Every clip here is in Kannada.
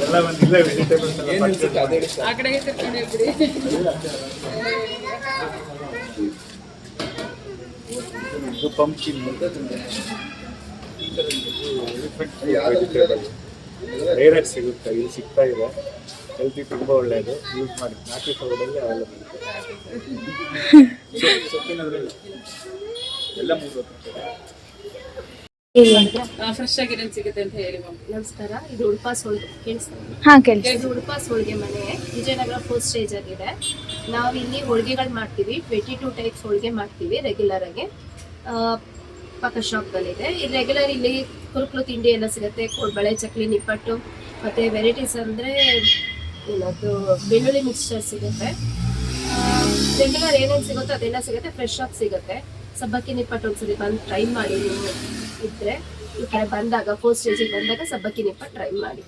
ಎಲ್ಲ ಒಂದಿಲ್ಲ ವೆಜಿಟೇಬಲ್ಸ್ ಆ ಕಡೆಗೆ ತಿರ್ಕೊಂಡು ಹೋಗ್ಬಿಡಿ. ಇದು ಪಂಪ್ಕಿನ್ ವೆಜಿಟೇಬಲ್ ರೇರಾಗಿ ಸಿಗುತ್ತೆ, ಇಲ್ಲಿ ಸಿಗ್ತಾ ಇದೆ. ಹೆಲ್ತಿ ತುಂಬ ಒಳ್ಳೆಯದು, ಯೂಸ್ ಮಾಡಿ. ನಾಟಿ ಸೊಗಡಲ್ಲಿ ಅವೈಲೇಬಲ್ ಸೊಪ್ಪಿನದ್ರಲ್ಲಿ ಎಲ್ಲ 30 ಫ್ರೆಶ್ ಆಗಿರೋದು ಸಿಗುತ್ತೆ ಅಂತ ಹೇಳಿ ಮ್ಯಾಮ್. ನಮಸ್ಕಾರ, ಇದು ಉಡುಪಾಸ್ ಹೋಳಿಗೆ ಕೇಳಿಸ್ತಾರೆ? ಇದು ಉಡುಪಾಸ್ ಹೋಳಿಗೆ ಮನೆ ವಿಜಯನಗರ 4th ಸ್ಟೇಜ್ ಆಗಿದೆ. ನಾವು ಇಲ್ಲಿ ಹೋಳಿಗೆಗಳು ಮಾಡ್ತೀವಿ. 22 ಟೈಪ್ಸ್ ಹೋಳಿಗೆ ಮಾಡ್ತೀವಿ ರೆಗ್ಯುಲರ್ ಆಗಿ. ಪಕ್ಕ ಶಾಪ್ಗಳಿದೆ. ಇಲ್ಲಿ ರೆಗ್ಯುಲರ್ ಇಲ್ಲಿ ಕುರುಕಲು ತಿಂಡಿ ಎಲ್ಲ ಸಿಗುತ್ತೆ. ಕೋಡ್ಬಳೆ, ಚಕ್ಲಿ, ನಿಪ್ಪಟ್ಟು, ಮತ್ತೆ ವೆರೈಟೀಸ್ ಅಂದರೆ ಏನದು ಬೆಳ್ಳುಳ್ಳಿ ಮಿಕ್ಸ್ಚರ್ ಸಿಗುತ್ತೆ. ರೆಗ್ಯುಲರ್ ಏನೇನು ಸಿಗುತ್ತೋ ಅದೆಲ್ಲ ಸಿಗುತ್ತೆ. ಫ್ರೆಶ್ ಆಗಿ ಸಿಗುತ್ತೆ. ಸಬ್ಬಕ್ಕಿ ನಿಪ್ಪಟ್ಟು ಒಂದ್ಸರಿ ಬಂದು ಟ್ರೈ ಮಾಡಿ. ನೀವು ಇದ್ರೆ ಈ ಕಡೆ ಬಂದಾಗ 4th ಸ್ಟೇಜಿಗೆ ಬಂದಾಗ ಸಬ್ಬಕ್ಕಿ ನಿಪ್ಪಟ್ಟು ಟ್ರೈ ಮಾಡಿ.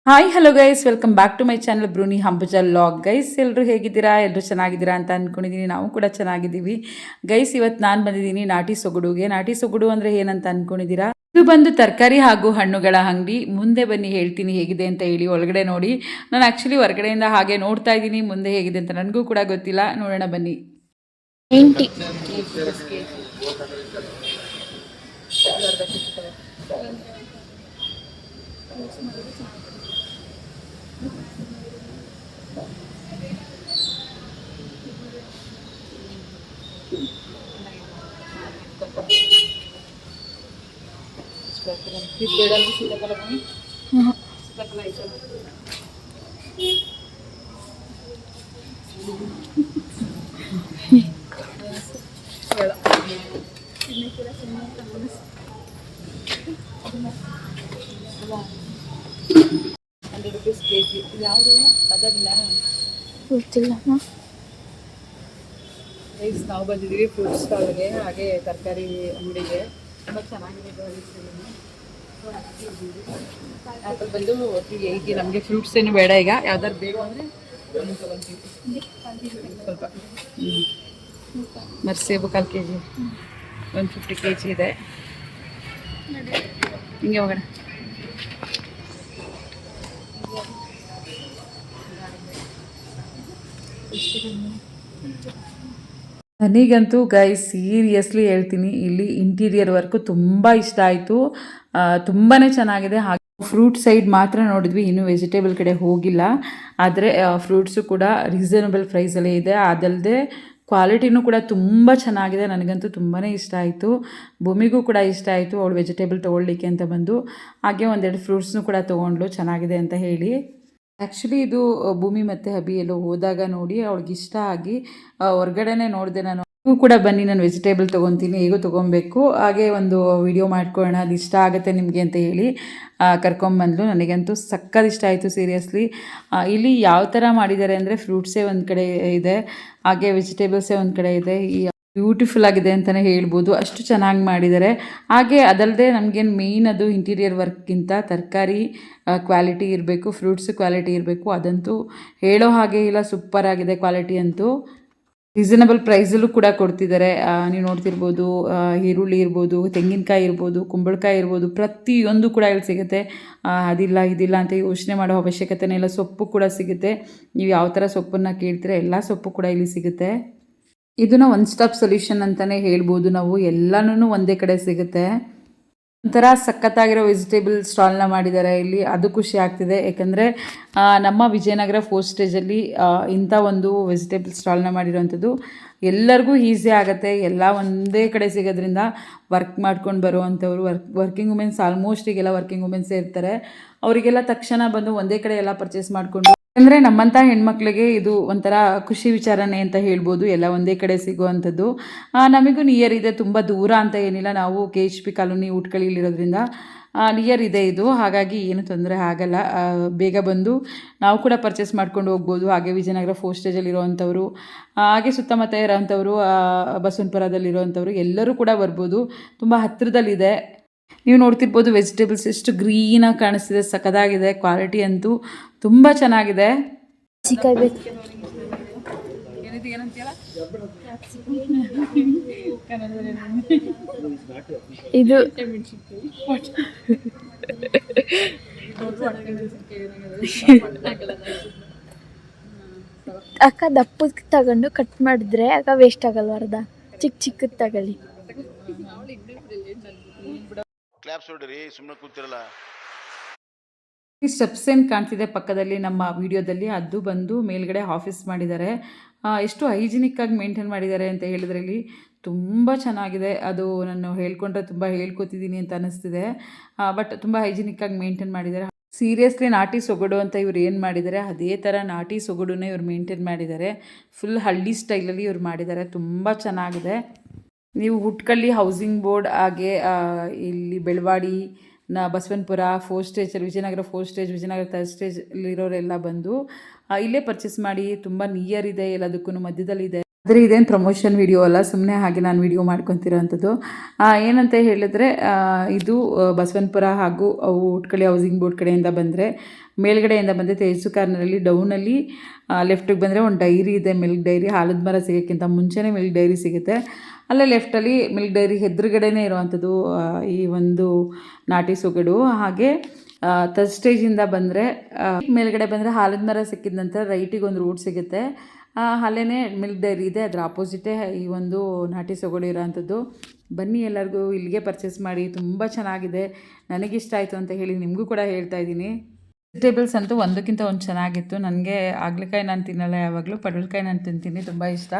Hi hello guys, welcome back to my channel ಬ್ರೂನಿ ಹಂಬುಜಾ ಲಾಗ್. ಗೈಸ್ ಎಲ್ಲರೂ ಹೇಗಿದ್ದೀರಾ? ಎಲ್ಲರೂ ಚೆನ್ನಾಗಿದ್ದೀರಾ ಅಂತ ಅಂದ್ಕೊಂಡಿದ್ದೀನಿ. ನಾವು ಕೂಡ ಚೆನ್ನಾಗಿದ್ದೀವಿ ಗೈಸ್. ಇವತ್ತು ನಾನು ಬಂದಿದ್ದೀನಿ ನಾಟಿ ಸೊಗಡುಗೆ. ನಾಟಿ ಸೊಗಡು ಅಂದರೆ ಏನಂತ ಅಂದ್ಕೊಂಡಿದ್ದೀರಾ? ಇದು ಬಂದು ತರಕಾರಿ ಹಾಗೂ ಹಣ್ಣುಗಳ ಅಂಗಡಿ. ಮುಂದೆ ಬನ್ನಿ ಹೇಳ್ತೀನಿ ಹೇಗಿದೆ ಅಂತ ಹೇಳಿ. ಒಳಗಡೆ ನೋಡಿ. ನಾನು ಆ್ಯಕ್ಚುಲಿ ಹೊರಗಡೆಯಿಂದ ಹಾಗೆ ನೋಡ್ತಾ ಇದ್ದೀನಿ, ಮುಂದೆ ಹೇಗಿದೆ ಅಂತ ನನಗೂ ಕೂಡ ಗೊತ್ತಿಲ್ಲ. ನೋಡೋಣ ಬನ್ನಿ. ₹100 kg. ಯಾವುದು ಅದಲ್ಲ ಗೊತ್ತಿಲ್ಲ. ಗೈಸ್ ನಾವು ಬಂದಿದ್ದೀವಿ ಫ್ರೂಟ್ ಸ್ಟಾಲ್ಗೆ, ಹಾಗೆ ತರಕಾರಿ ಅಂಗಡಿಗೆ. ತುಂಬ ಚೆನ್ನಾಗಿದೆ. ಆ್ಯಪಲ್ ಬಂದು 380. ನಮಗೆ ಫ್ರೂಟ್ಸ್ ಏನು ಬೇಡ ಈಗ, ಯಾವ್ದಾದ್ರು ಬೇಕು ಅಂದರೆ ತೊಗೊಳ್ತೀವಿ ಸ್ವಲ್ಪ. ಮರ್ಸೇಬು 1/4 kg, 150 kg ಇದೆ. ಹಿಂಗೆ ಹೋಗೋಣ. ನನಗಂತೂ ಗೈಸ್ ಸೀರಿಯಸ್ಲಿ ಹೇಳ್ತೀನಿ, ಇಲ್ಲಿ ಇಂಟೀರಿಯರ್ ವರ್ಕು ತುಂಬ ಇಷ್ಟ ಆಯಿತು. ತುಂಬಾ ಚೆನ್ನಾಗಿದೆ. ಹಾಗೆ ಫ್ರೂಟ್ ಸೈಡ್ ಮಾತ್ರ ನೋಡಿದ್ವಿ, ಇನ್ನೂ ವೆಜಿಟೇಬಲ್ ಕಡೆ ಹೋಗಿಲ್ಲ. ಆದರೆ ಫ್ರೂಟ್ಸು ಕೂಡ ರೀಸನಬಲ್ ಪ್ರೈಸಲ್ಲೇ ಇದೆ. ಅದಲ್ಲದೆ ಕ್ವಾಲಿಟಿನೂ ಕೂಡ ತುಂಬ ಚೆನ್ನಾಗಿದೆ. ನನಗಂತೂ ತುಂಬಾ ಇಷ್ಟ ಆಯಿತು. ಭೂಮಿಗೂ ಕೂಡ ಇಷ್ಟ ಆಯಿತು. ಅವಳು ವೆಜಿಟೇಬಲ್ ತೊಗೊಳ್ಲಿಕ್ಕೆ ಅಂತ ಬಂದು ಹಾಗೆ 1-2 ಫ್ರೂಟ್ಸ್ನೂ ಕೂಡ ತೊಗೊಂಡ್ಲು ಚೆನ್ನಾಗಿದೆ ಅಂತ ಹೇಳಿ. ಆ್ಯಕ್ಚುಲಿ ಇದು ಭೂಮಿ ಮತ್ತು ಹಬಿ ಎಲ್ಲೋ ಹೋದಾಗ ನೋಡಿ ಅವಳಿಗೆ ಇಷ್ಟ ಆಗಿ ಹೊರ್ಗಡೆನೇ ನೋಡಿದೆ ನಾನು. ನೀವು ಕೂಡ ಬನ್ನಿ, ನಾನು ವೆಜಿಟೇಬಲ್ ತೊಗೊತೀನಿ, ಹೇಗೂ ತೊಗೊಬೇಕು, ಹಾಗೆ ಒಂದು ವಿಡಿಯೋ ಮಾಡ್ಕೊಳ್ಳೋಣ, ಅದು ಇಷ್ಟ ಆಗುತ್ತೆ ನಿಮಗೆ ಅಂತ ಹೇಳಿ ಕರ್ಕೊಂಬಂದ್ಲು. ನನಗಂತೂ ಸಕ್ಕತ್ ಇಷ್ಟ ಆಯಿತು ಸೀರಿಯಸ್ಲಿ. ಇಲ್ಲಿ ಯಾವ ಥರ ಮಾಡಿದ್ದಾರೆ ಅಂದರೆ ಫ್ರೂಟ್ಸೇ ಒಂದು ಕಡೆ ಇದೆ, ಹಾಗೆ ವೆಜಿಟೇಬಲ್ಸೇ ಒಂದು ಕಡೆ ಇದೆ. ಬ್ಯೂಟಿಫುಲ್ ಆಗಿದೆ ಅಂತಲೇ ಹೇಳ್ಬೋದು, ಅಷ್ಟು ಚೆನ್ನಾಗಿ ಮಾಡಿದ್ದಾರೆ. ಹಾಗೆ ಅದಲ್ಲದೆ ನಮಗೇನು ಮೇಯ್ನ್ ಅದು ಇಂಟೀರಿಯರ್ ವರ್ಕ್ಗಿಂತ ತರಕಾರಿ ಕ್ವಾಲಿಟಿ ಇರಬೇಕು, ಫ್ರೂಟ್ಸ್ ಕ್ವಾಲಿಟಿ ಇರಬೇಕು. ಅದಂತೂ ಹೇಳೋ ಹಾಗೆ ಇಲ್ಲ, ಸೂಪರ್ ಆಗಿದೆ ಕ್ವಾಲಿಟಿ ಅಂತೂ. ರೀಸನಬಲ್ ಪ್ರೈಸಲ್ಲೂ ಕೂಡ ಕೊಡ್ತಿದ್ದಾರೆ. ನೀವು ನೋಡ್ತಿರ್ಬೋದು, ಈರುಳ್ಳಿ ಇರ್ಬೋದು, ತೆಂಗಿನಕಾಯಿ ಇರ್ಬೋದು, ಕುಂಬಳಕಾಯಿ ಇರ್ಬೋದು, ಪ್ರತಿಯೊಂದು ಕೂಡ ಇಲ್ಲಿ ಸಿಗುತ್ತೆ. ಅದಿಲ್ಲ ಇದಿಲ್ಲ ಅಂತ ಯೋಚನೆ ಮಾಡೋ ಅವಶ್ಯಕತೆನೇ ಇಲ್ಲ. ಸೊಪ್ಪು ಕೂಡ ಸಿಗುತ್ತೆ. ನೀವು ಯಾವ ಥರ ಸೊಪ್ಪನ್ನು ಕೇಳ್ತೀರಾ ಎಲ್ಲ ಸೊಪ್ಪು ಕೂಡ ಇಲ್ಲಿ ಸಿಗುತ್ತೆ. ಇದನ್ನು ಒನ್ ಸ್ಟಾಪ್ ಸೊಲ್ಯೂಷನ್ ಅಂತಲೇ ಹೇಳ್ಬೋದು ನಾವು. ಎಲ್ಲನೂ ಒಂದೇ ಕಡೆ ಸಿಗುತ್ತೆ. ಒಂಥರ ಸಖತ್ತಾಗಿರೋ ವೆಜಿಟೇಬಲ್ ಸ್ಟಾಲ್ನ ಮಾಡಿದ್ದಾರೆ ಇಲ್ಲಿ. ಅದು ಖುಷಿ ಆಗ್ತಿದೆ, ಯಾಕಂದರೆ ನಮ್ಮ ವಿಜಯನಗರ 4th ಸ್ಟೇಜಲ್ಲಿ ಇಂಥ ಒಂದು ವೆಜಿಟೇಬಲ್ ಸ್ಟಾಲ್ನ ಮಾಡಿರೋವಂಥದ್ದು ಎಲ್ಲರಿಗೂ ಈಸಿ ಆಗುತ್ತೆ. ಎಲ್ಲ ಒಂದೇ ಕಡೆ ಸಿಗೋದ್ರಿಂದ ವರ್ಕ್ ಮಾಡ್ಕೊಂಡು ಬರುವಂಥವ್ರು, ವರ್ಕಿಂಗ್ ವುಮೆನ್ಸ್, ಆಲ್ಮೋಸ್ಟ್ ಈಗೆಲ್ಲ ವರ್ಕಿಂಗ್ ವುಮೆನ್ಸೇ ಇರ್ತಾರೆ. ಅವರಿಗೆಲ್ಲ ತಕ್ಷಣ ಬಂದು ಒಂದೇ ಕಡೆ ಎಲ್ಲ ಪರ್ಚೇಸ್ ಮಾಡಿಕೊಂಡು, ಅಂದರೆ ನಮ್ಮಂಥ ಹೆಣ್ಮಕ್ಳಿಗೆ ಇದು ಒಂಥರ ಖುಷಿ ವಿಚಾರನೇ ಅಂತ ಹೇಳ್ಬೋದು, ಎಲ್ಲ ಒಂದೇ ಕಡೆ ಸಿಗುವಂಥದ್ದು. ನಮಗೂ ನಿಯರ್ ಇದೆ, ತುಂಬ ದೂರ ಅಂತ ಏನಿಲ್ಲ. ನಾವು KHP ಕಾಲೋನಿ ಊಟ್ಕಳಿಲಿರೋದ್ರಿಂದ ನಿಯರ್ ಇದೆ ಇದು, ಹಾಗಾಗಿ ಏನು ತೊಂದರೆ ಆಗಲ್ಲ. ಬೇಗ ಬಂದು ನಾವು ಕೂಡ ಪರ್ಚೇಸ್ ಮಾಡ್ಕೊಂಡು ಹೋಗ್ಬೋದು. ಹಾಗೆ ವಿಜಯನಗರ 4th ಸ್ಟೇಜಲ್ಲಿರುವಂಥವ್ರು, ಹಾಗೆ ಸುತ್ತಮುತ್ತ ಇರೋವಂಥವ್ರು, ಬಸವನಪುರದಲ್ಲಿರುವಂಥವ್ರು ಎಲ್ಲರೂ ಕೂಡ ಬರ್ಬೋದು. ತುಂಬ ಹತ್ತಿರದಲ್ಲಿದೆ. ನೀವು ನೋಡ್ತಿರ್ಬೋದು ವೆಜಿಟೇಬಲ್ಸ್ ಎಷ್ಟು ಗ್ರೀನಾಗಿ ಕಾಣಿಸ್ತಿದೆ, ಸಖತ್ತಾಗಿದೆ. ಕ್ವಾಲಿಟಿ ಅಂತೂ ತುಂಬ ಚೆನ್ನಾಗಿದೆ. ಏನಂತೀಯಲ್ಲ ಇದು ಅಕ್ಕ ದಪ್ಪದ ತಗೊಂಡು ಕಟ್ ಮಾಡಿದ್ರೆ ಅಕ್ಕ ವೇಸ್ಟ್ ಆಗಲ್ವ ಅರ್ಧ ಚಿಕ್ಕ ಚಿಕ್ಕದ್ ತಗೊಳ್ಳಿ. ಕ್ಲಾಪ್ಸ್ ಹೊಡ್ರಿ ಸುಮ್ಮನೆ ಕೂತಿರಲ್ಲ. ಈ ಸ್ಟೆಪ್ಸ್ ಏನು ಕಾಣ್ತಿದೆ ಪಕ್ಕದಲ್ಲಿ ನಮ್ಮ ವಿಡಿಯೋದಲ್ಲಿ, ಅದು ಬಂದು ಮೇಲ್ಗಡೆ ಆಫೀಸ್ ಮಾಡಿದ್ದಾರೆ. ಎಷ್ಟು ಹೈಜಿನಿಕ್ಕಾಗಿ ಮೇಂಟೈನ್ ಮಾಡಿದ್ದಾರೆ ಅಂತ ಹೇಳಿದ್ರೆ ಇಲ್ಲಿ ತುಂಬ ಚೆನ್ನಾಗಿದೆ. ಅದು ನಾನು ಹೇಳ್ಕೊಂಡ್ರೆ ತುಂಬ ಹೇಳ್ಕೊತಿದ್ದೀನಿ ಅಂತ ಅನ್ನಿಸ್ತಿದೆ, ಬಟ್ ತುಂಬ ಹೈಜಿನಿಕ್ಕಾಗಿ ಮೇಂಟೈನ್ ಮಾಡಿದ್ದಾರೆ. ಸೀರಿಯಸ್ಲಿ ನಾಟಿ ಸೊಗಡು ಅಂತ ಇವ್ರು ಏನು ಮಾಡಿದ್ದಾರೆ ಅದೇ ಥರ ನಾಟಿ ಸೊಗಡನ್ನೇ ಇವ್ರು ಮೇಂಟೈನ್ ಮಾಡಿದ್ದಾರೆ. ಫುಲ್ ಹಳ್ಳಿ ಸ್ಟೈಲಲ್ಲಿ ಇವ್ರು ಮಾಡಿದ್ದಾರೆ, ತುಂಬ ಚೆನ್ನಾಗಿದೆ. ನೀವು ಹುಟ್ಕಳ್ಳಿ ಹೌಸಿಂಗ್ ಬೋರ್ಡ್ ಹಾಗೆ ಇಲ್ಲಿ ಬೆಳವಾಡಿ ಬಸವನಪುರ 4 ಸ್ಟೇಜಲ್ಲಿ, ವಿಜಯನಗರ 4 ಸ್ಟೇಜ್, ವಿಜಯನಗರ 3rd ಸ್ಟೇಜಲ್ಲಿರೋರೆಲ್ಲ ಬಂದು ಇಲ್ಲೇ ಪರ್ಚೇಸ್ ಮಾಡಿ. ತುಂಬ ನಿಯರ್ ಇದೆ, ಎಲ್ಲದಕ್ಕೂ ಮಧ್ಯದಲ್ಲಿದೆ. ಆದರೆ ಇದೇನು ಪ್ರಮೋಷನ್ ವಿಡಿಯೋ ಅಲ್ಲ, ಸುಮ್ಮನೆ ಹಾಗೆ ನಾನು ವಿಡಿಯೋ ಮಾಡ್ಕೊತಿರೋ ಅಂಥದ್ದು. ಏನಂತ ಹೇಳಿದ್ರೆ ಇದು ಬಸವನಪುರ ಹಾಗೂ ಹುಟ್ಕಳ್ಳಿ ಹೌಸಿಂಗ್ ಬೋರ್ಡ್ ಕಡೆಯಿಂದ ಬಂದರೆ, ಮೇಲ್ಗಡೆಯಿಂದ ಬಂದರೆ ತೇಜು ಕಾರ್ನರಲ್ಲಿ ಡೌನಲ್ಲಿ ಲೆಫ್ಟಿಗೆ ಬಂದರೆ ಒಂದು ಡೈರಿ ಇದೆ, ಮಿಲ್ಕ್ ಡೈರಿ. ಹಾಲದ ಮರ ಸಿಗೋಕ್ಕಿಂತ ಮುಂಚೆನೇ ಮಿಲ್ಕ್ ಡೈರಿ ಸಿಗುತ್ತೆ. ಅಲ್ಲೇ ಲೆಫ್ಟಲ್ಲಿ ಮಿಲ್ಕ್ ಡೈರಿ ಎದುರುಗಡೆನೇ ಇರುವಂಥದ್ದು ಈ ಒಂದು ನಾಟಿ ಸೊಗಡು. ಹಾಗೆ 3rd ಸ್ಟೇಜಿಂದ ಬಂದರೆ ಮೇಲ್ಗಡೆ ಬಂದರೆ ಹಾಲದ ಮರ ಸಿಕ್ಕಿದ ನಂತರ ರೈಟಿಗೆ ಒಂದು ರೂಟ್ ಸಿಗುತ್ತೆ, ಅಲ್ಲೇ ಮಿಲ್ಕ್ ಡೈರಿ ಇದೆ, ಅದರ ಆಪೋಸಿಟೇ ಈ ಒಂದು ನಾಟಿ ಸೊಗಡು ಇರೋವಂಥದ್ದು. ಬನ್ನಿ ಎಲ್ಲರಿಗೂ ಇಲ್ಲಿಗೆ ಪರ್ಚೇಸ್ ಮಾಡಿ, ತುಂಬ ಚೆನ್ನಾಗಿದೆ. ನನಗಿಷ್ಟ ಆಯಿತು ಅಂತ ಹೇಳಿ ನಿಮಗೂ ಕೂಡ ಹೇಳ್ತಾ ಇದ್ದೀನಿ. ವೆಜಿಟೇಬಲ್ಸ್ ಅಂತೂ ಒಂದಕ್ಕಿಂತ ಒಂದು ಚೆನ್ನಾಗಿತ್ತು. ನನಗೆ ಹಾಗಲಕಾಯಿ ನಾನು ತಿನ್ನಲ್ಲ ಯಾವಾಗಲೂ, ಪಡವಲಕಾಯಿ ನಾನು ತಿಂತೀನಿ, ತುಂಬ ಇಷ್ಟ.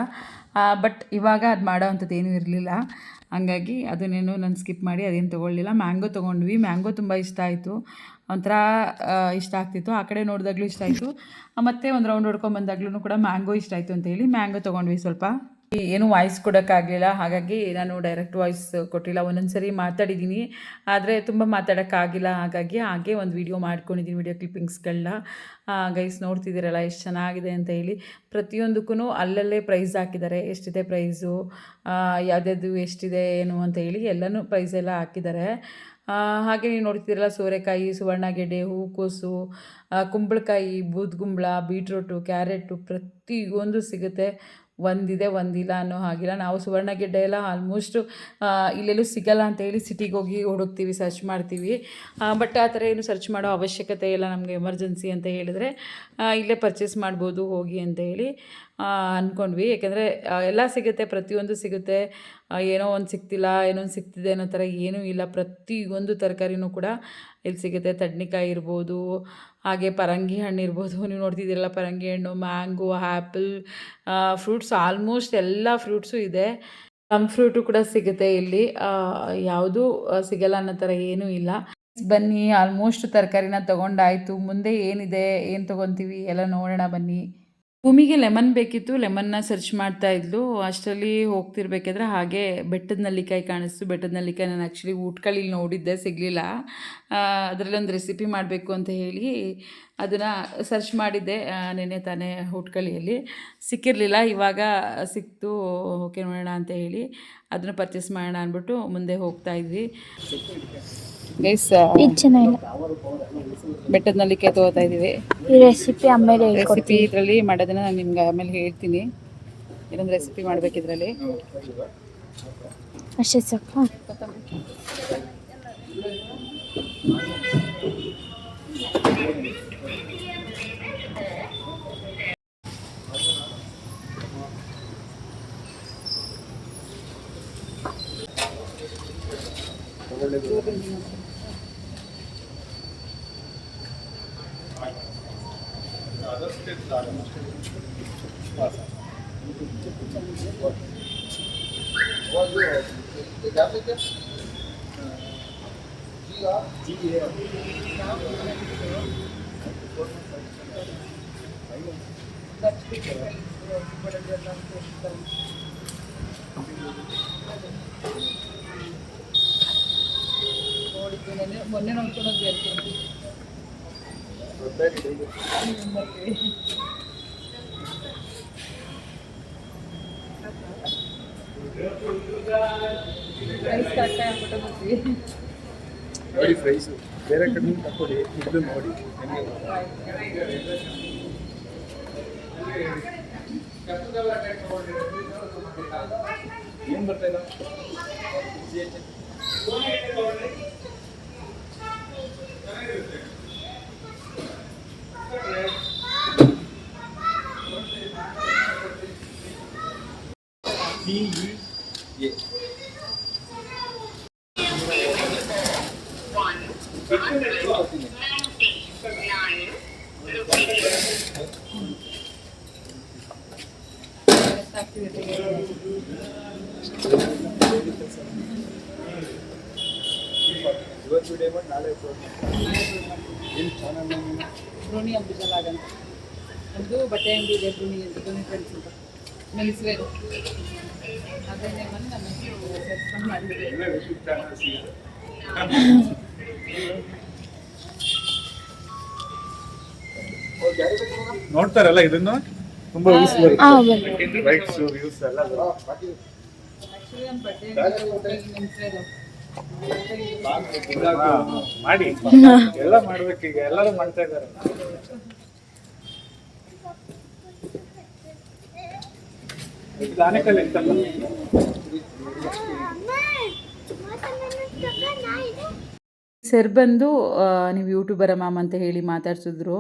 ಬಟ್ ಇವಾಗ ಅದು ಮಾಡೋ ಅಂಥದ್ದು ಏನೂ ಇರಲಿಲ್ಲ, ಹಂಗಾಗಿ ಅದನ್ನೇನು ನಾನು ಸ್ಕಿಪ್ ಮಾಡಿ ಅದೇನು ತೊಗೊಳ್ಳಿಲ್ಲ. ಮ್ಯಾಂಗೋ ತೊಗೊಂಡ್ವಿ, ಮ್ಯಾಂಗೋ ತುಂಬ ಇಷ್ಟ ಆಯಿತು, ಒಂಥರ ಇಷ್ಟ ಆಗ್ತಿತ್ತು. ಆ ಕಡೆ ನೋಡಿದಾಗಲೂ ಇಷ್ಟ ಆಯಿತು, ಮತ್ತು ಒಂದು ರೌಂಡ್ ಹೊಡ್ಕೊಂಬಂದಾಗ್ಲೂ ಕೂಡ ಮ್ಯಾಂಗೋ ಇಷ್ಟ ಆಯಿತು ಅಂತ ಹೇಳಿ ಮ್ಯಾಂಗೋ ತೊಗೊಂಡ್ವಿ. ಸ್ವಲ್ಪ ಏನು ವಾಯ್ಸ್ ಕೊಡೋಕ್ಕಾಗಲಿಲ್ಲ, ಹಾಗಾಗಿ ನಾನು ಡೈರೆಕ್ಟ್ ವಾಯ್ಸ್ ಕೊಟ್ಟಿಲ್ಲ. ಒಂದೊಂದು ಸರಿ ಮಾತಾಡಿದ್ದೀನಿ, ಆದರೆ ತುಂಬ ಮಾತಾಡೋಕ್ಕಾಗಿಲ್ಲ, ಹಾಗೆ ಒಂದು ವಿಡಿಯೋ ಮಾಡ್ಕೊಂಡಿದ್ದೀನಿ, ವಿಡಿಯೋ ಕ್ಲಿಪ್ಪಿಂಗ್ಸ್ಗಳನ್ನ. ಗೈಸ್ ನೋಡ್ತಿದ್ದೀರಲ್ಲ ಎಷ್ಟು ಚೆನ್ನಾಗಿದೆ ಅಂತ ಹೇಳಿ. ಪ್ರತಿಯೊಂದಕ್ಕೂ ಅಲ್ಲಲ್ಲೇ ಪ್ರೈಸ್ ಹಾಕಿದ್ದಾರೆ, ಎಷ್ಟಿದೆ ಪ್ರೈಸು, ಯಾವುದ್ಯಾವುದು ಎಷ್ಟಿದೆ ಏನು ಅಂತ ಹೇಳಿ ಎಲ್ಲನೂ ಪ್ರೈಸ್ ಎಲ್ಲ ಹಾಕಿದ್ದಾರೆ. ಹಾಗೆ ನೀವು ನೋಡ್ತಿದ್ದೀರಲ್ಲ ಸೋರೆಕಾಯಿ, ಸುವರ್ಣಗೆಡ್ಡೆ, ಹೂಕೋಸು, ಕುಂಬಳಕಾಯಿ, ಬೂದ್ಗುಂಬಳ, ಬೀಟ್ರೂಟು, ಕ್ಯಾರೆಟು ಪ್ರತಿಯೊಂದು ಸಿಗುತ್ತೆ. ಒಂದಿದೆ ಒಂದಿಲ್ಲ ಅನ್ನೋ ಹಾಗಿಲ್ಲ. ನಾವು ಸುವರ್ಣಗೆಡ್ಡೆ ಎಲ್ಲ ಆಲ್ಮೋಸ್ಟು ಇಲ್ಲೆಲ್ಲೂ ಸಿಗಲ್ಲ ಅಂತ ಹೇಳಿ ಸಿಟಿಗೆ ಹೋಗಿ ಹುಡುಕ್ತೀವಿ, ಸರ್ಚ್ ಮಾಡ್ತೀವಿ. ಬಟ್ ಆ ಥರ ಏನು ಸರ್ಚ್ ಮಾಡೋ ಅವಶ್ಯಕತೆ ಇಲ್ಲ, ನಮಗೆ ಎಮರ್ಜೆನ್ಸಿ ಅಂತ ಹೇಳಿದರೆ ಇಲ್ಲೇ ಪರ್ಚೇಸ್ ಮಾಡ್ಬೋದು ಹೋಗಿ ಅಂತ ಹೇಳಿ ಅಂದ್ಕೊಂಡ್ವಿ. ಯಾಕೆಂದರೆ ಎಲ್ಲ ಸಿಗುತ್ತೆ, ಪ್ರತಿಯೊಂದು ಸಿಗುತ್ತೆ, ಏನೋ ಒಂದು ಸಿಗ್ತಿಲ್ಲ, ಏನೋ ಒಂದು ಸಿಗ್ತಿದೆ ಅನ್ನೋ ಥರ ಏನೂ ಇಲ್ಲ. ಪ್ರತಿಯೊಂದು ತರಕಾರಿನೂ ಕೂಡ ಇಲ್ಲಿ ಸಿಗುತ್ತೆ. ತಡ್ನಿಕಾಯಿ ಇರ್ಬೋದು, ಹಾಗೆ ಪರಂಗಿ ಹಣ್ಣು ಇರ್ಬೋದು, ನೀವು ನೋಡ್ತಿದ್ದೀರಲ್ಲ ಪರಂಗಿ ಹಣ್ಣು, ಮ್ಯಾಂಗೋ, ಆ್ಯಪಲ್, ಫ್ರೂಟ್ಸ್ ಆಲ್ಮೋಸ್ಟ್ ಎಲ್ಲ ಫ್ರೂಟ್ಸು ಇದೆ. ಪ್ಲಮ್ ಫ್ರೂಟು ಕೂಡ ಸಿಗುತ್ತೆ ಇಲ್ಲಿ, ಯಾವುದೂ ಸಿಗಲ್ಲ ಅನ್ನೋ ಥರ ಏನೂ ಇಲ್ಲ. ಬನ್ನಿ, ಆಲ್ಮೋಸ್ಟ್ ತರಕಾರಿನ ತೊಗೊಂಡಾಯಿತು. ಮುಂದೆ ಏನಿದೆ, ಏನು ತೊಗೊತೀವಿ ಎಲ್ಲ ನೋಡೋಣ ಬನ್ನಿ. ಭೂಮಿಗೆ ಲೆಮನ್ ಬೇಕಿತ್ತು, ಲೆಮನ್ನ ಸರ್ಚ್ ಮಾಡ್ತಾ ಇದ್ಲು. ಅಷ್ಟರಲ್ಲಿ ಹೋಗ್ತಿರ್ಬೇಕಾದ್ರೆ ಹಾಗೆ ಬೆಟ್ಟದ ನಲ್ಲಿಕಾಯಿ ಕಾಣಿಸ್ತು. ಬೆಟ್ಟದ ನಲ್ಲಿಕಾಯಿ ನಾನು ಆ್ಯಕ್ಚುಲಿ ಊಟ್ಕಳ್ಳಿಲಿ ನೋಡಿದ್ದೆ, ಸಿಗಲಿಲ್ಲ. ಅದರಲ್ಲಿ ಒಂದು ರೆಸಿಪಿ ಮಾಡಬೇಕು ಅಂತ ಹೇಳಿ ಅದನ್ನು ಸರ್ಚ್ ಮಾಡಿದ್ದೆ ನೆನ್ನೆ ತಾನೇ ಊಟ್ಕಳ್ಳಿಯಲ್ಲಿ, ಸಿಕ್ಕಿರಲಿಲ್ಲ. ಇವಾಗ ಸಿಕ್ತು, ಓಕೆ ನೋಡೋಣ ಅಂತ ಹೇಳಿ ಅದನ್ನು ಪರ್ಚೇಸ್ ಮಾಡೋಣ ಅಂದ್ಬಿಟ್ಟು ಮುಂದೆ ಹೋಗ್ತಾ ಇದ್ವಿ. ಗೈಸ್ ಚೆನ್ನಾಗಿಲ್ಲ, ಬೆಟ್ಟದ ನಲ್ಲಿಕಾಯಿ ತೊಗೋತಾ ಇದ್ದೀವಿ. ಈ ರೆಸಿಪಿ ಆಮೇಲೆ ರೆಸಿಪಿ ಇದರಲ್ಲಿ ಮಾಡೋದನ್ನ ನಾನು ನಿಮ್ಗೆ ಆಮೇಲೆ ಹೇಳ್ತೀನಿ. ಇನ್ನೊಂದು ರೆಸಿಪಿ ಮಾಡಬೇಕಿದ್ರಲ್ಲಿ ಅಷ್ಟೇ ಸಾಕು. ಮೊನ್ನೆ ನೋಡ್ಕೊಂಡು ನೋಡಿ ಫ್ರೈಸು ಬೇರೆ ಕಡೆ ತಗೊಳ್ಳಿ, ಇದು ನೋಡಿ. ಏನ್ ಬರ್ತಾ ಇಲ್ಲ PEA. ಇವತ್ತು ವಿಡಿಯೋ ಮಾಡಿ ನಾಳೆ ಏನು ಚಾನಲ್ ರೋಣಿ ಅಂಬುಜಲಾಗ ಅಂತ ಒಂದು ಬಟ್ಟೆ ಅಂಗಡಿ ಇದೆ ರೋಣಿ ಅಂತ ರೋಣಿ ಫ್ರೆಂಡ್ಸ್ ಅಂತ ಮೆನ್ಸ್ ವೇರ್ ಅದನ್ನೇ ಬಂದು ನಮಗೆ ಸಬ್ಸ್ಕ್ರೈಬ್ ಮಾಡಿದ್ದೀವಿ. ಎಲ್ಲ ಯೂಟ್ಯೂಬ್ ಚಾನಲ್ ಸಿಗುತ್ತೆ. ನೋಡ್ತಾರಲ್ಲ ಇದನ್ನು ತುಂಬಾ ಯೂಸ್ ರೈಟ್ಸ್ ವ್ಯೂಸ್ ಎಲ್ಲ ಆ್ಯಕ್ಚುಲಿ ನಮ್ಮ ಬಟ್ಟೆ ಮೆನ್ಸ್ ವೇರ್ ಮಾಡಿ ಎಲ್ಲ ಮಾಡ್ಬೇಕೀಗ ಎಲ್ಲರೂ ಮಾಡ್ತಾ ಇದ್ದಾರೆ. ಆನೆಕಲ್ ಇರ್ತಲ್ಲ ಸರ್ ಬಂದು ನೀವು ಯೂಟ್ಯೂಬರ ಮ್ಯಾಮ್ ಅಂತ ಹೇಳಿ ಮಾತಾಡ್ಸಿದ್ರು.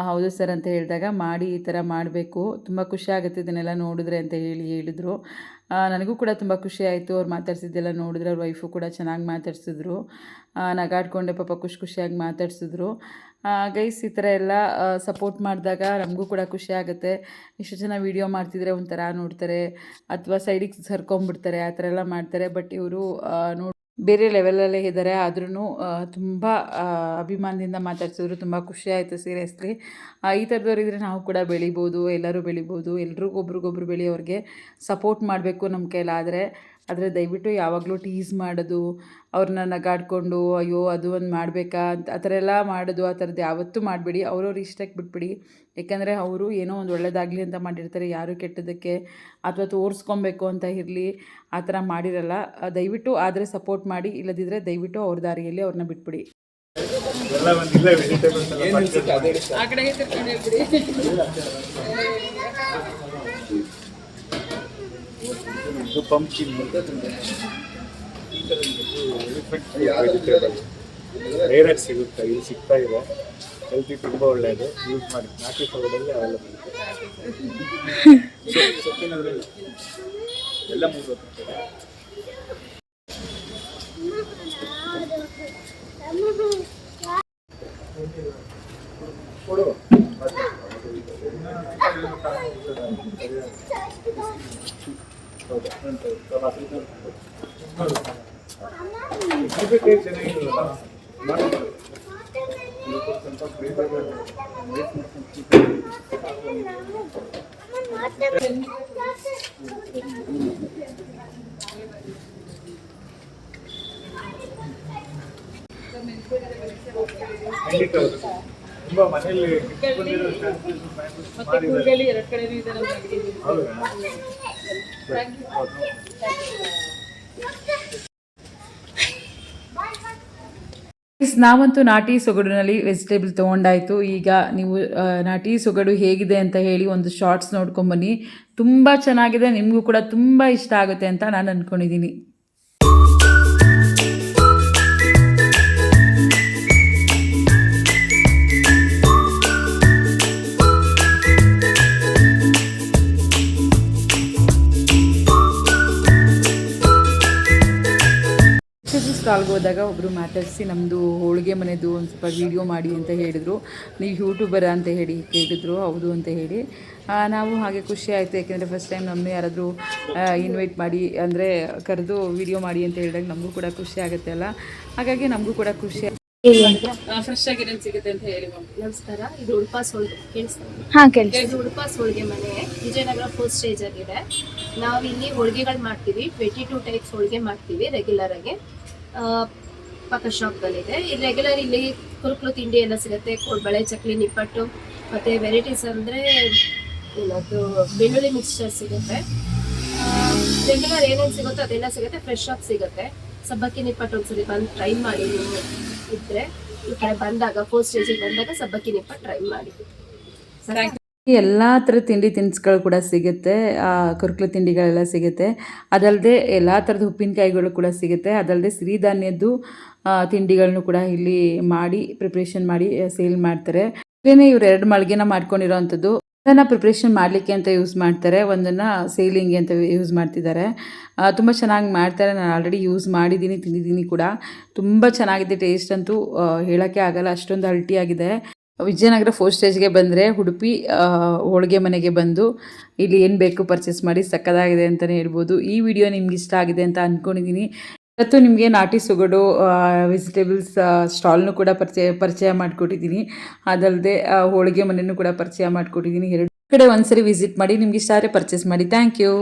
ಹೌದು ಸರ್ ಅಂತ ಹೇಳಿದಾಗ ಮಾಡಿ ಈ ಥರ ಮಾಡಬೇಕು, ತುಂಬ ಖುಷಿ ಆಗುತ್ತೆ ಇದನ್ನೆಲ್ಲ ನೋಡಿದ್ರೆ ಅಂತ ಹೇಳಿದರು. ನನಗೂ ಕೂಡ ತುಂಬ ಖುಷಿ ಆಯಿತು ಅವ್ರು ಮಾತಾಡ್ಸಿದ್ದೆಲ್ಲ ನೋಡಿದ್ರೆ. ಅವ್ರ ವೈಫು ಕೂಡ ಚೆನ್ನಾಗಿ ಮಾತಾಡ್ಸಿದ್ರು, ನಗಾಡ್ಕೊಂಡೆ ಪಾಪ ಖುಷಿಯಾಗಿ ಮಾತಾಡ್ಸಿದ್ರು. ಗೈಸ್ ಈ ಥರ ಎಲ್ಲ ಸಪೋರ್ಟ್ ಮಾಡಿದಾಗ ನಮಗೂ ಕೂಡ ಖುಷಿ ಆಗುತ್ತೆ. ಇಷ್ಟು ಜನ ವೀಡಿಯೋ ಮಾಡ್ತಿದ್ರೆ ಒಂಥರ ನೋಡ್ತಾರೆ ಅಥವಾ ಸೈಡಿಗೆ ಸರ್ಕೊಂಬಿಡ್ತಾರೆ, ಆ ಥರ ಎಲ್ಲ ಮಾಡ್ತಾರೆ. ಬಟ್ ಇವರು ಬೇರೆ ಲೆವೆಲಲ್ಲೇ ಇದ್ದಾರೆ. ಆದ್ರೂ ತುಂಬ ಅಭಿಮಾನದಿಂದ ಮಾತಾಡ್ಸಿದ್ರು, ತುಂಬ ಖುಷಿ ಆಯಿತು ಸೀರಿಯಸ್ಲಿ. ಈ ಥರದವ್ರಿದ್ರೆ ನಾವು ಕೂಡ ಬೆಳಿಬೋದು, ಎಲ್ಲರೂ ಬೆಳಿಬೋದು. ಎಲ್ರಿಗೊಬ್ರಿಗೊಬ್ರು ಬೆಳೆಯೋರಿಗೆ ಸಪೋರ್ಟ್ ಮಾಡಬೇಕು ನಮ್ಮ ಕೈಲಾದರೆ. ಆದರೆ ದಯವಿಟ್ಟು ಯಾವಾಗಲೂ ಟೀಸ್ ಮಾಡೋದು, ಅವ್ರನ್ನ ನಗಾಡ್ಕೊಂಡು ಅಯ್ಯೋ ಅದು ಒಂದು ಮಾಡಬೇಕಾ ಅಂತ ಆ ಥರ ಎಲ್ಲ ಮಾಡೋದು, ಆ ಥರದ್ದು ಯಾವತ್ತೂ ಮಾಡಬೇಡಿ. ಅವ್ರವ್ರ ಇಷ್ಟಕ್ಕೆ ಬಿಟ್ಬಿಡಿ. ಯಾಕೆಂದರೆ ಅವರು ಏನೋ ಒಂದು ಒಳ್ಳೆಯದಾಗಲಿ ಅಂತ ಮಾಡಿರ್ತಾರೆ, ಯಾರು ಕೆಟ್ಟದಕ್ಕೆ ಅಥವಾ ತೋರಿಸ್ಕೊಬೇಕು ಅಂತ ಇರಲಿ ಆ ಥರ ಮಾಡಿರಲ್ಲ. ದಯವಿಟ್ಟು ಆದರೆ ಸಪೋರ್ಟ್ ಮಾಡಿ, ಇಲ್ಲದಿದ್ದರೆ ದಯವಿಟ್ಟು ಅವ್ರ ದಾರಿಯಲ್ಲಿ ಅವ್ರನ್ನ ಬಿಟ್ಬಿಡಿ. ಆ ಕಡೆಗೆ ತಿರ್ಕೊಂಡು ಹೇಳ್ಬಿಡಿ. ಪಂಪ್ಕಿನ್ ರೇರಾಗಿ ಸಿಗುತ್ತೆ, ಇಲ್ಲಿ ಸಿಗ್ತಾ ಇದೆ. ಹೆಲ್ತಿ ತುಂಬ ಒಳ್ಳೆಯದು, ಯೂಸ್ ಮಾಡಿ. ನಾಟಿ ಸೊಗಡಲ್ಲಿ ಅವೈಲಬಲ್ ಸೊಪ್ಪಿನದ್ರಲ್ಲಿ ಎಲ್ಲ ಮೂರು ಕೊಡು. ಚೆನ್ನಾಗಿರಲ್ಲ ಖಂಡಿತ ತುಂಬಾ ಮನೆಯಲ್ಲಿ ನಾವಂತೂ ನಾಟಿ ಸೊಗಡಿನಲ್ಲಿ ವೆಜಿಟೇಬಲ್ ತೊಗೊಂಡಾಯಿತು. ಈಗ ನೀವು ನಾಟಿ ಸೊಗಡು ಹೇಗಿದೆ ಅಂತ ಹೇಳಿ ಒಂದು ಶಾರ್ಟ್ಸ್ ನೋಡ್ಕೊಂಬನ್ನಿ. ತುಂಬ ಚೆನ್ನಾಗಿದೆ, ನಿಮಗೂ ಕೂಡ ತುಂಬ ಇಷ್ಟ ಆಗುತ್ತೆ ಅಂತ ನಾನು ಅಂದ್ಕೊಂಡಿದ್ದೀನಿ. ಸ್ಟಾಲ್ಗೆ ಹೋದಾಗ ಒಬ್ಬರು ಮಾತಾಡಿಸಿ ನಮ್ಮದು ಹೋಳಿಗೆ ಮನೆದು ಒಂದು ಸ್ವಲ್ಪ ವೀಡಿಯೋ ಮಾಡಿ ಅಂತ ಹೇಳಿದರು. ನೀವು ಯೂಟ್ಯೂಬರ ಅಂತ ಹೇಳಿ ಕೇಳಿದ್ರು. ಹೌದು ಅಂತ ಹೇಳಿ ನಾವು ಹಾಗೆ ಖುಷಿ ಆಯಿತು. ಯಾಕೆಂದರೆ ಫಸ್ಟ್ ಟೈಮ್ ನಮ್ಮನ್ನು ಯಾರಾದರೂ ಇನ್ವೈಟ್ ಮಾಡಿ ಅಂದರೆ ಕರೆದು ವೀಡಿಯೋ ಮಾಡಿ ಅಂತ ಹೇಳಿದಾಗ ನಮಗೂ ಕೂಡ ಖುಷಿ ಆಗುತ್ತೆ ಅಲ್ಲ. ಹಾಗಾಗಿ ನಮಗೂ ಕೂಡ ಖುಷಿ. ಫ್ರೆಶ್ ಆಗಿ ಏನೇನು ಸಿಗುತ್ತೆ ಅಂತ ಹೇಳಿ. ನಮಸ್ಕಾರ, ಇದು ಉಡುಪಾಸ್ ಹೋಳಿಗೆ ಕೇಳಿಸ್ತಾರೆ? ಹಾಂ ಕೇಳಿಸ್ತೀವಿ. ಇದು ಉಡುಪಾಸ್ ಹೋಳಿಗೆ ಮನೆ, ವಿಜಯನಗರ 4th ಸ್ಟೇಜ್ ಆಗಿದೆ. ನಾವು ಇಲ್ಲಿ ಹೋಳಿಗೆಗಳು ಮಾಡ್ತೀವಿ. 22 ಟೈಪ್ಸ್ ಹೋಳಿಗೆ ಮಾಡ್ತೀವಿ ರೆಗ್ಯುಲರ್ ಆಗಿ. ಪಕ್ಕ ಶಾಪ್ಗಳಿದೆ. ಇಲ್ಲಿ ರೆಗ್ಯುಲರ್ ಇಲ್ಲಿ ಕುರುಕ್ಲು ತಿಂಡಿ ಎಲ್ಲ ಸಿಗುತ್ತೆ, ಕೋಡ್ಬಳೆ, ಚಕ್ಲಿ, ನಿಪ್ಪಟ್ಟು, ಮತ್ತು ವೆರೈಟೀಸ್ ಅಂದರೆ ಏನದು ಬೆಳ್ಳುಳ್ಳಿ ಮಿಕ್ಸ್ಚರ್ ಸಿಗುತ್ತೆ. ರೆಗ್ಯುಲರ್ ಏನೇನು ಸಿಗುತ್ತೋ ಅದೆಲ್ಲ ಸಿಗುತ್ತೆ, ಫ್ರೆಶ್ ಆಗಿ ಸಿಗುತ್ತೆ. ಸಬ್ಬಕ್ಕಿ ನಿಪ್ಪಟ್ಟು ಒಂದ್ಸರಿ ಬಂದು ಟ್ರೈ ಮಾಡಿ. ನೀವು ಇದ್ದರೆ ಈ ಕಡೆ ಬಂದಾಗ 4th ಸ್ಟೇಜಿಗೆ ಬಂದಾಗ ಸಬ್ಬಕ್ಕಿ ನಿಪ್ಪಟ್ಟು ಟ್ರೈ ಮಾಡಿ. ಎಲ್ಲ ಥರದ ತಿಂಡಿ ತಿನಿಸುಗಳು ಕೂಡ ಸಿಗುತ್ತೆ, ಕುರುಕಲು ತಿಂಡಿಗಳೆಲ್ಲ ಸಿಗುತ್ತೆ. ಅದಲ್ಲದೆ ಎಲ್ಲ ಥರದ ಉಪ್ಪಿನಕಾಯಿಗಳು ಕೂಡ ಸಿಗುತ್ತೆ. ಅದಲ್ಲದೆ ಸಿರಿಧಾನ್ಯದ್ದು ತಿಂಡಿಗಳನ್ನು ಕೂಡ ಇಲ್ಲಿ ಮಾಡಿ ಪ್ರಿಪ್ರೇಷನ್ ಮಾಡಿ ಸೇಲ್ ಮಾಡ್ತಾರೆ. ಇದೇನೆ ಇವ್ರು 2 ಮಳಿಗೆನ ಮಾಡ್ಕೊಂಡಿರೋವಂಥದ್ದು. ಅದನ್ನು ಪ್ರಿಪ್ರೇಷನ್ ಮಾಡಲಿಕ್ಕೆ ಅಂತ ಯೂಸ್ ಮಾಡ್ತಾರೆ, ಒಂದನ್ನು ಸೇಲಿಂಗ್ಗೆ ಅಂತ ಯೂಸ್ ಮಾಡ್ತಿದ್ದಾರೆ. ತುಂಬ ಚೆನ್ನಾಗಿ ಮಾಡ್ತಾರೆ. ನಾನು ಆಲ್ರೆಡಿ ಯೂಸ್ ಮಾಡಿದ್ದೀನಿ, ತಿಂದಿದ್ದೀನಿ ಕೂಡ. ತುಂಬ ಚೆನ್ನಾಗಿದೆ. ಟೇಸ್ಟ್ ಅಂತೂ ಹೇಳೋಕ್ಕೆ ಆಗಲ್ಲ, ಅಷ್ಟೊಂದು ಅಲ್ಟಿಯಾಗಿದೆ. ವಿಜಯನಗರ 4th ಸ್ಟೇಜ್ಗೆ ಬಂದರೆ ಉಡುಪಿ ಹೋಳಿಗೆ ಮನೆಗೆ ಬಂದು ಇಲ್ಲಿ ಏನು ಬೇಕು ಪರ್ಚೇಸ್ ಮಾಡಿ, ಸಕ್ಕದಾಗಿದೆ ಅಂತಲೇ ಹೇಳ್ಬೋದು. ಈ ವಿಡಿಯೋ ನಿಮ್ಗೆ ಇಷ್ಟ ಆಗಿದೆ ಅಂತ ಅಂದ್ಕೊಂಡಿದ್ದೀನಿ. ಇವತ್ತು ನಿಮಗೆ ನಾಟಿ ಸೊಗಡು ವೆಜಿಟೇಬಲ್ಸ್ ಸ್ಟಾಲ್ನು ಕೂಡ ಪರಿಚಯ ಮಾಡಿಕೊಟ್ಟಿದ್ದೀನಿ. ಅದಲ್ಲದೆ ಹೋಳಿಗೆ ಮನೆಯೂ ಕೂಡ ಪರಿಚಯ ಮಾಡಿಕೊಟ್ಟಿದ್ದೀನಿ. 2 ಕಡೆ ಒಂದ್ಸರಿ ವಿಸಿಟ್ ಮಾಡಿ, ನಿಮ್ಗೆ ಇಷ್ಟ ಆದರೆ ಪರ್ಚೇಸ್ ಮಾಡಿ. Thank you.